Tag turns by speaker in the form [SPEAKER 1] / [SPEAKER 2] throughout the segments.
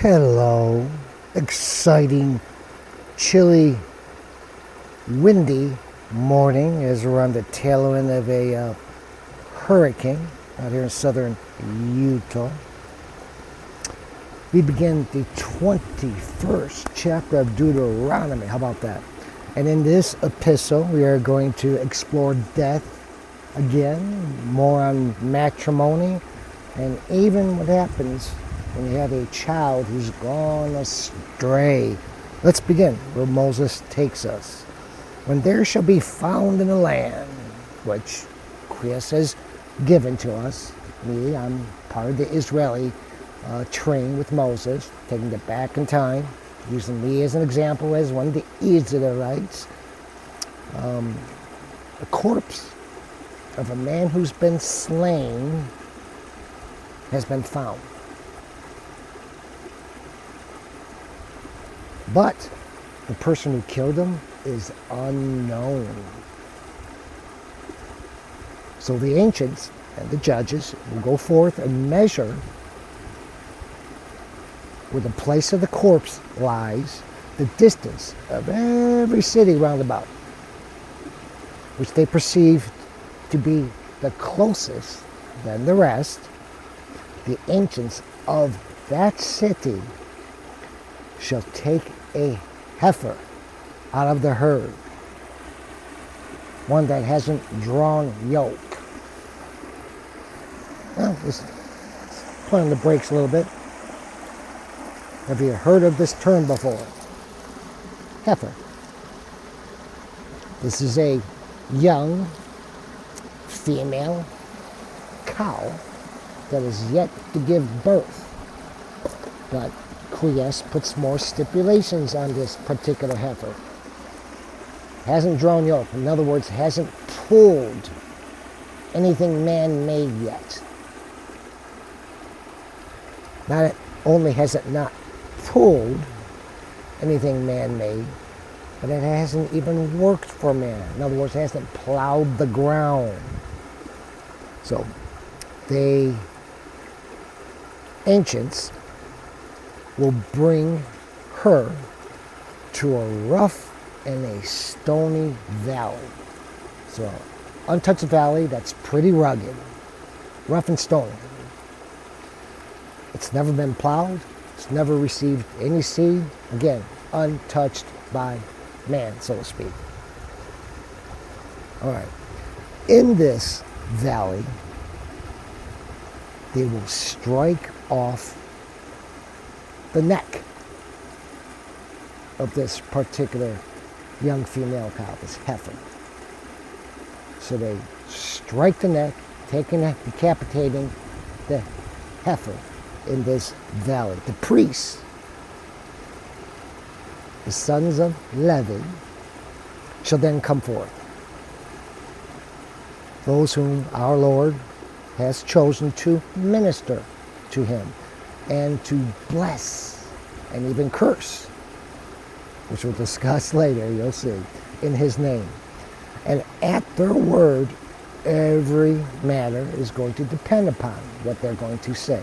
[SPEAKER 1] Hello, exciting, chilly, windy morning as we're on the tail end of a hurricane out here in southern Utah. We begin the 21st chapter of Deuteronomy. How about that? And in this epistle, we are going to explore death again, more on matrimony, and even what happens when you have a child who's gone astray. Let's begin where Moses takes us. When there shall be found in the land, which Chris has given to us, I'm part of the Israeli train with Moses, taking it back in time, using me as an example as one of the Israelites. A corpse of a man who's been slain has been found. But the person who killed him is unknown. So the ancients and the judges will go forth and measure where the place of the corpse lies, the distance of every city round about, which they perceive to be the closest than the rest. The ancients of that city shall take a heifer out of the herd, one that hasn't drawn yoke. Well, just put on the brakes a little bit. Have you heard of this term before? Heifer. This is a young female cow that is yet to give birth, but Quies puts more stipulations on this particular heifer. Hasn't drawn yoke. In other words, hasn't pulled anything man-made yet. Not only has it not pulled anything man-made, but it hasn't even worked for man. In other words, it hasn't plowed the ground. So, the ancients will bring her to a rough and a stony valley. So, untouched valley that's pretty rugged, rough and stony. It's never been plowed. It's never received any seed. Again, untouched by man, so to speak. All right. In this valley, they will strike off the neck of this particular young female cow, this heifer. So they strike the neck, decapitating the heifer in this valley. The priests, the sons of Levi, shall then come forth. Those whom our Lord has chosen to minister to him and to bless and even curse, which we'll discuss later, you'll see, in his name. And at their word, every matter is going to depend upon what they're going to say.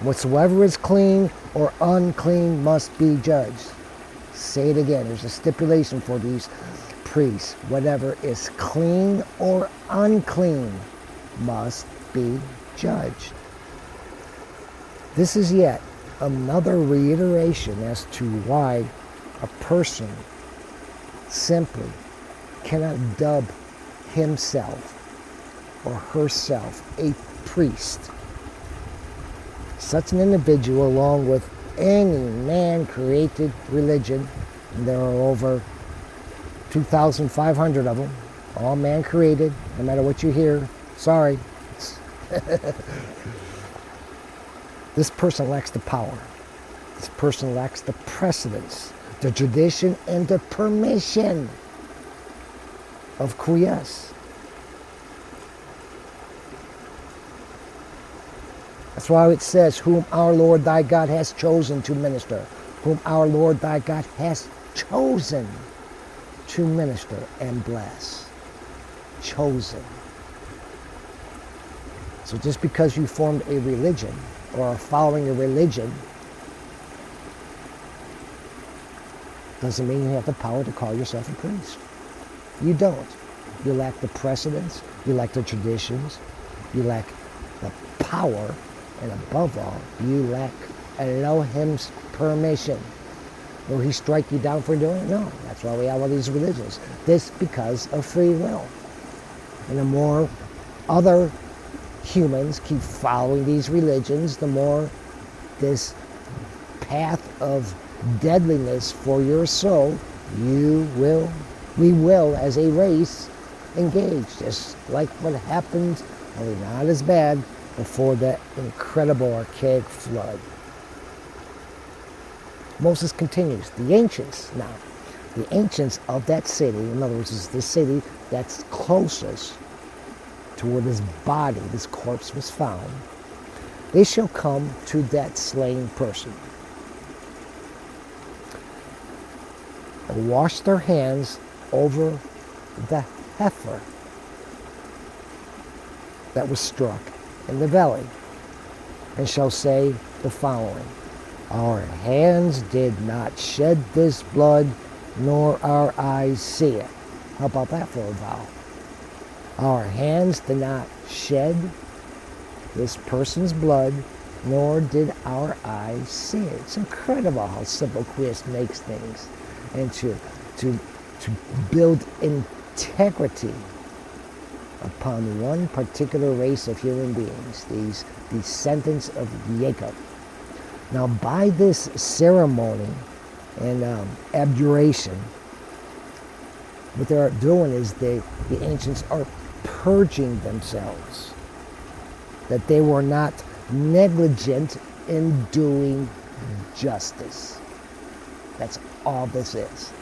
[SPEAKER 1] Whatsoever is clean or unclean must be judged. Say it again, there's a stipulation for these priests. Whatever is clean or unclean must be judged. This is yet another reiteration as to why a person simply cannot dub himself or herself a priest. Such an individual, along with any man-created religion, and there are over 2,500 of them, all man-created, no matter what you hear, sorry. This person lacks the power. This person lacks the precedence, the tradition, and the permission of Quies. That's why it says, whom our Lord thy God has chosen to minister. Whom our Lord thy God has chosen to minister and bless. Chosen. So just because you formed a religion or are following a religion Doesn't mean you have the power to call yourself a priest. You don't. You lack the precedence, you lack the traditions, you lack the power, and above all, you lack Elohim's permission. Will he strike you down for doing it? No. That's why we have all these religions. This because of free will. And the more other humans keep following these religions, the more this path of deadliness for your soul we will as a race engage, just like what happened, only not as bad, before that incredible archaic flood. Moses continues, the ancients of that city, in other words, is the city that's closest to where this body, this corpse was found, they shall come to that slain person and wash their hands over the heifer that was struck in the belly, and shall say the following, our hands did not shed this blood, nor our eyes see it. How about that for a vow? Our hands did not shed this person's blood, nor did our eyes see it. It's incredible how simple Christ makes things, and to build integrity upon one particular race of human beings, these descendants of Jacob. Now, by this ceremony and abjuration, what they're doing is the ancients are purging themselves, that they were not negligent in doing justice. That's all this is.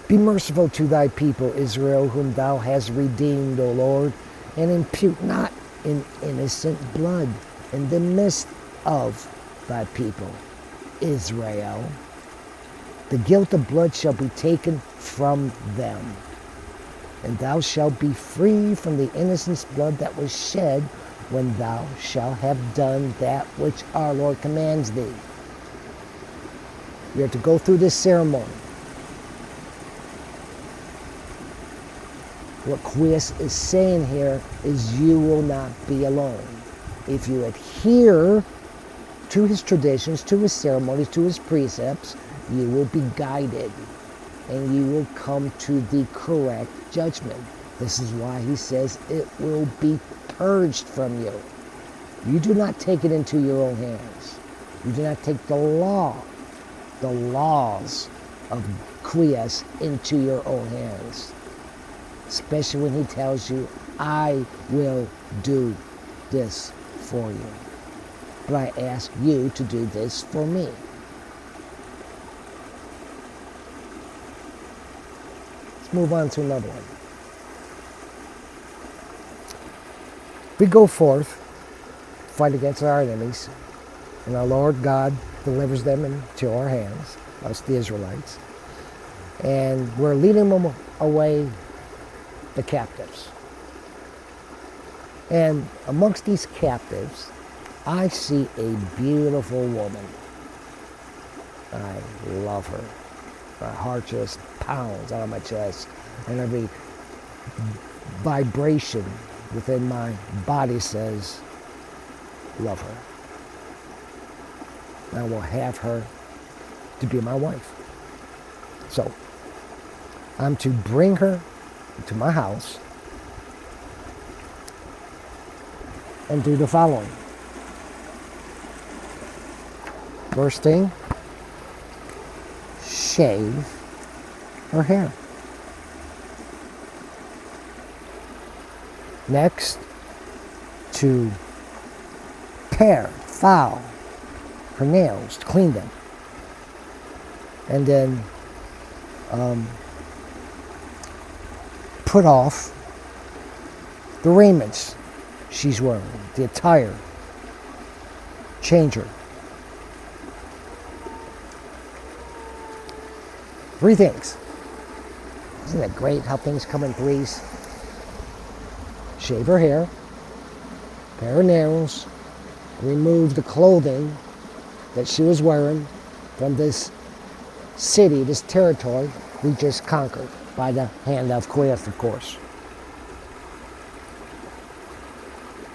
[SPEAKER 1] Be merciful to thy people, Israel, whom thou hast redeemed, O Lord, and impute not an innocent blood in the midst of thy people, Israel. The guilt of blood shall be taken from them, and thou shalt be free from the innocent's blood that was shed when thou shalt have done that which our Lord commands thee. You have to go through this ceremony. What Quis is saying here is you will not be alone. If you adhere to his traditions, to his ceremonies, to his precepts, you will be guided and you will come to the correct judgment. This is why he says it will be purged from you. You do not take it into your own hands. You do not take the laws of Quis into your own hands. Especially when he tells you, I will do this for you. But I ask you to do this for me. Let's move on to another one. We go forth, fight against our enemies, and our Lord God delivers them into our hands, us the Israelites. And we're leading them away, the captives. And amongst these captives, I see a beautiful woman. I love her. My heart just pounds out of my chest, and every vibration within my body says, love her. I will have her to be my wife. So, I'm to bring her to my house and do the following. First thing, shave her hair. Next, to file her nails, to clean them. And then put off the raiments she's wearing, the attire. Change her. 3 things. Isn't it great how things come in threes? Shave her hair, pare her nails, remove the clothing that she was wearing from this city, this territory we just conquered by the hand of Quith, of course.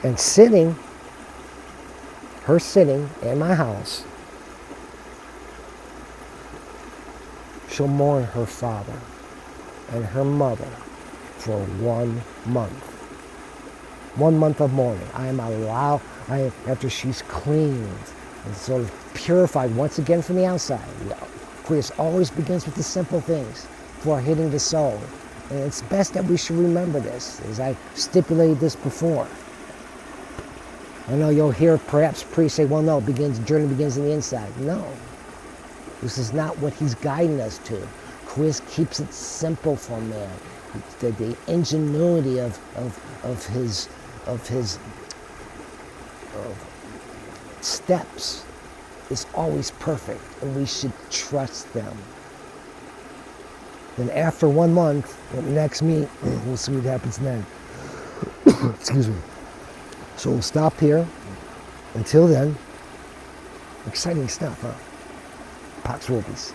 [SPEAKER 1] And her sitting in my house, she'll mourn her father and her mother for 1 month. 1 month of mourning. After she's cleaned and sort of purified once again from the outside. Grace always begins with the simple things before hitting the soul. And it's best that we should remember this, as I stipulated this before. I know you'll hear perhaps priests say, well, no, journey begins on the inside. No. This is not what he's guiding us to. Chris keeps it simple for man. The ingenuity of his steps is always perfect, and we should trust them. Then after 1 month, when we next meet, we'll see what happens then. Excuse me. So we'll stop here. Until then, exciting stuff, huh? Pax Vobis.